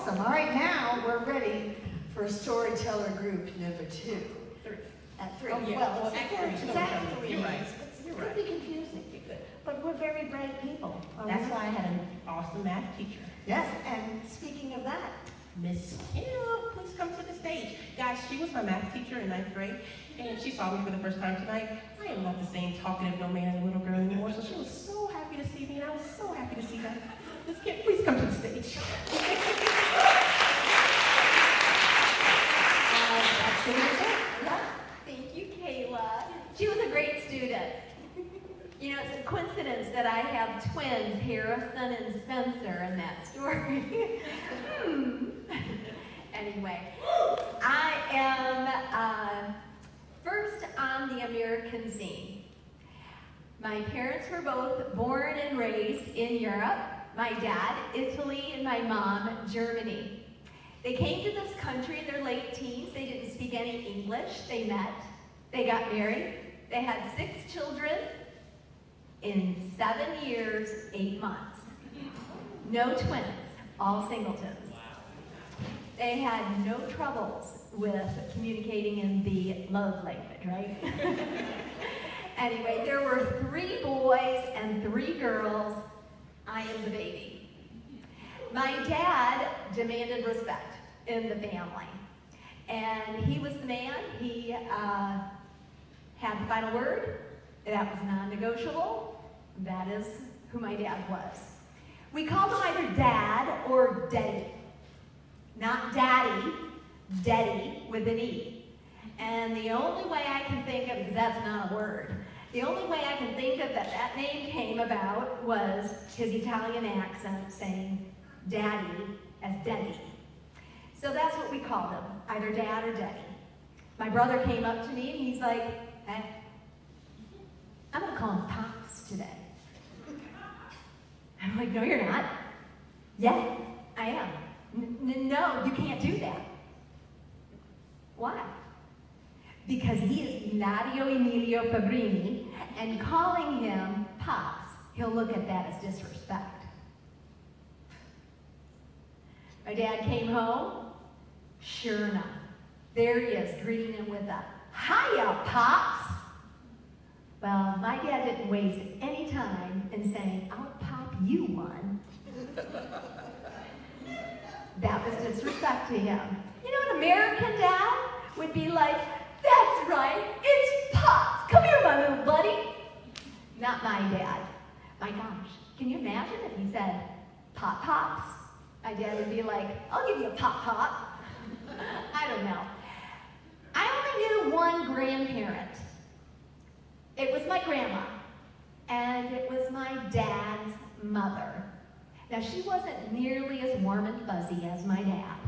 awesome. All right, now we're ready for storyteller group number 2. At 3. Oh, yeah. Well, Well, act three. it's act 3. You're right. It You're could right. be confusing. But we're very bright people. That's why I had an awesome math teacher. Yes, and speaking of that, Miss Kemp, please come to the stage. Guys, she was my math teacher in 9th grade, and she saw me for the first time tonight. I am not the same talkative, no man and little girl anymore, so she was so happy to see me, and I was so happy to see her. Miss Kemp, please come to the stage. that's the answer. Yeah. Thank you, Kayla. She was a great student. You know, it's a coincidence that I have twins, Harrison and Spencer, in that story. Anyway, I am first on the American scene. My parents were both born and raised in Europe. My dad, Italy, and my mom, Germany. They came to this country in their late teens. They didn't speak any English. They met. They got married. They had 6 children in 7 years, 8 months. No twins, all singletons. They had no troubles with communicating in the love language, right? Anyway, there were 3 boys and 3 girls. I am the baby. My dad demanded respect in the family. And he was the man. He had the final word. That was non-negotiable. That is who my dad was. We called him either Dad or Daddy. Not Daddy, Daddy with an E. And the only way I can think of, because that's not a word, the only way I can think of that name came about was his Italian accent saying Daddy as Daddy. So that's what we called him, either Dad or Daddy. My brother came up to me and he's like, hey, I'm going to call him Pops today. I'm like, no, you're not. Yeah, I am. No, you can't do that. Why? Because he is Ilario Emilio Fabrini, and calling him Pops, he'll look at that as disrespect. My dad came home. Sure enough, there he is, greeting him with a, hiya, Pops. Well, my dad didn't waste any time in saying, I'll pop you one. That was disrespect to him. You know, an American dad would be like, that's right, it's Pops. Come here, my little buddy. Not my dad. My gosh, can you imagine if he said, Pops? My dad would be like, I'll give you a pop. I don't know. I only knew one grandparent. It was my grandma, and it was my dad's mother. Now, she wasn't nearly as warm and fuzzy as my dad.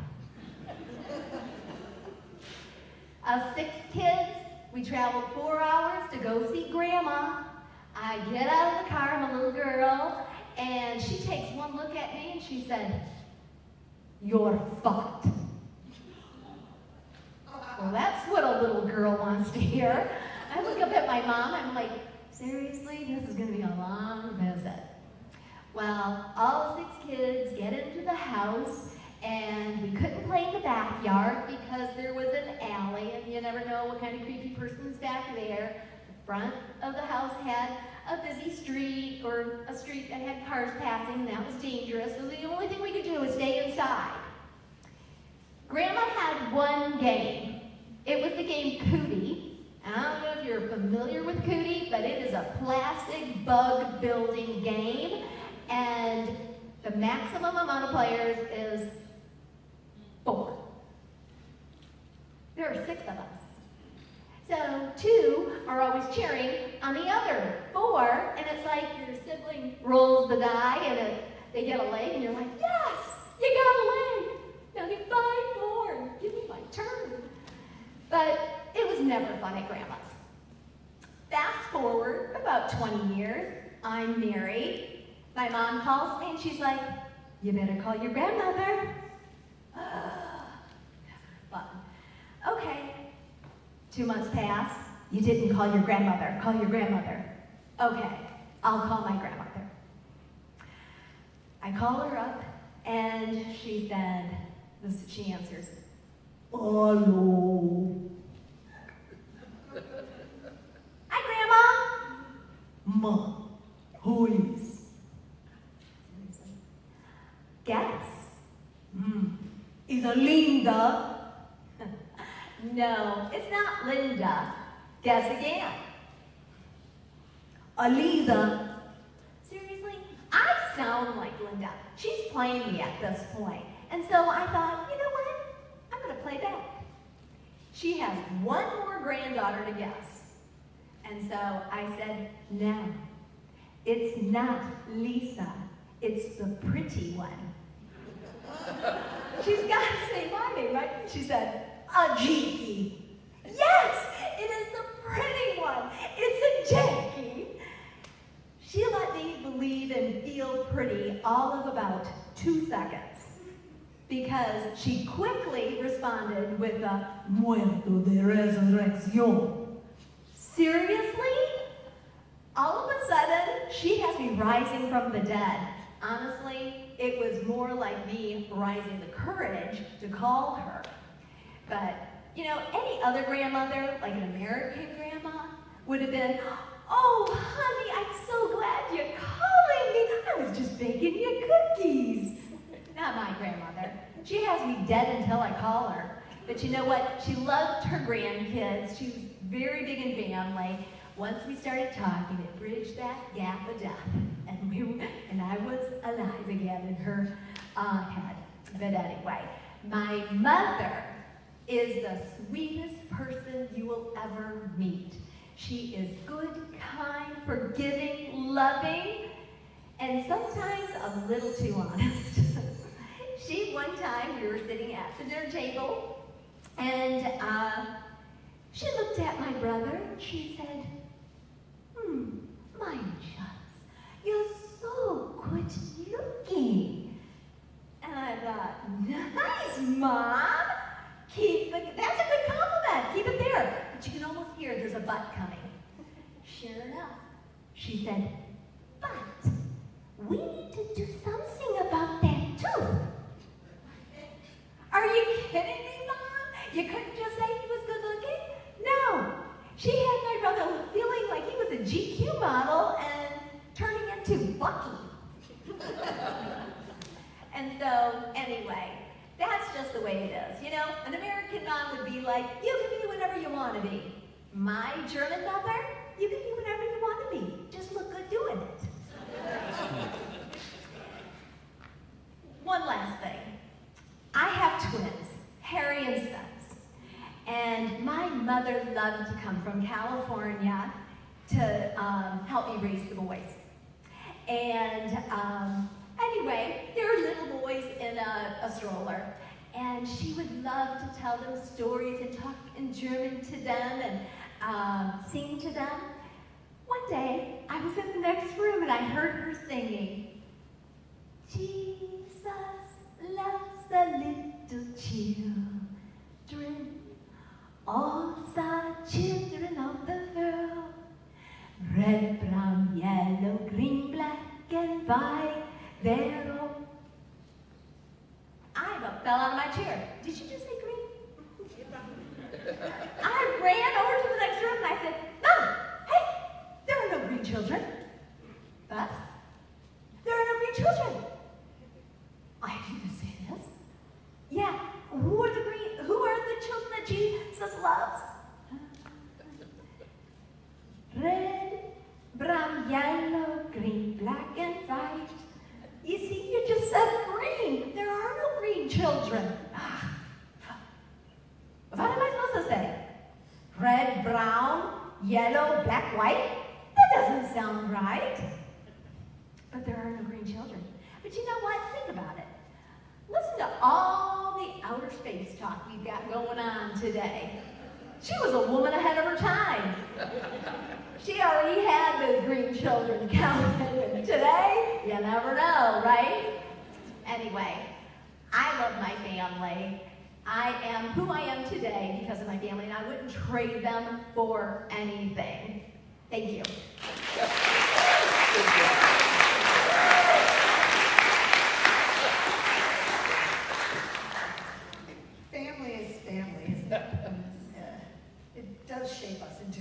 Of 6 kids, we traveled 4 hours to go see Grandma. I get out of the car, I'm a little girl, and she takes one look at me and she said, you're fucked. Well, that's what a little girl wants to hear. I look up at my mom, I'm like, seriously, this is going to be a long visit. Well, all 6 kids get into the house, and we couldn't play in the backyard because there was an alley, and you never know what kind of creepy person's back there. The front of the house had a busy street, or a street that had cars passing, and that was dangerous, so the only thing we could do was stay inside. Grandma had one game. It was the game Cootie. I don't know if you're familiar with Cootie, but it is a plastic bug building game, and the maximum amount of players is 4. There are 6 of us. So 2 are always cheering on the other 4, and it's like your sibling rolls the die, and they get a leg, and you're like, yes, you got a leg. Now get 5 more. Give me my turn. But it was never fun at Grandma's. Fast forward about 20 years, I'm married. My mom calls me and she's like, you better call your grandmother. Never fun. Okay. 2 months pass. You didn't call your grandmother. Call your grandmother. Okay, I'll call my grandmother. I call her up And she said, she answers, hello. Hi, Grandma. Ma, who is? Guess. Is it Linda? No, it's not Linda. Guess again. Aliza. Seriously? I sound like Linda. She's playing me at this point. And so I thought, you know what? I'm going to play back. She has one more granddaughter to guess. And so I said, no, it's not Lisa. It's the pretty one. She's got to say my name, right? She said, Ajiki. Yes, it is the pretty one. It's a Jackie. She let me believe and feel pretty all of about 2 seconds because she quickly responded with a muerto de resurrección. Seriously? All of a sudden, she has me rising from the dead. Honestly, it was more like me rising the courage to call her. But, you know, any other grandmother, like an American grandma, would have been, oh, honey, I'm so glad you're calling me. I was just baking you cookies. Not my grandmother. She has me dead until I call her. But you know what? She loved her grandkids. She was very big in family. Once we started talking, it bridged that gap of death. And I was alive again in her head. But anyway, my mother is the sweetest person you will ever meet. She is good, kind, forgiving, loving, and sometimes a little too honest. One time, we were sitting at the dinner table, and she looked at my brother, and she said, my Schatz, you're so good looking. And I thought, nice, Mom. That's a good compliment. Keep it there. But you can almost hear there's a but coming. Sure enough, she said, but we need to do something about that tooth. Are you kidding me, Mom? You couldn't just say he was good looking? No. She had my brother feeling like he was a GQ model and turning into Bucky. And so, anyway, that's just the way it is. You know, an American mom would be like, you can be whatever you want to be. My German mother, you can be whatever you want to be. Just look good doing it. One last thing. I have twins, Harry and Spence. And my mother loved to come from California to help me raise the boys. And anyway, they were little boys in a stroller. And she would love to tell them stories and talk in German to them and sing to them. One day, I was in the next room and I heard her singing, Jesus loves the little children, all the children of the world. Red, brown, yellow, green, black, and white, they're all... I about fell out of my chair. Did you just say green? I ran over to the next room and I said, Mom, hey, there are no green children. But there are no green children. I didn't say this. Yeah, who are the children that Jesus loves? Red, brown, yellow, green, black, and white. You see, you just said green. There are no green children. What am I supposed to say? Red, brown, yellow, black, white? That doesn't sound right. But there are no green children. But you know what? Think about it. Listen to all the outer space talk we've got going on today. She was a woman ahead of her time. She already had the green children counted. Today, you never know, right? Anyway, I love my family. I am who I am today because of my family, and I wouldn't trade them for anything. Thank you. It does shape us into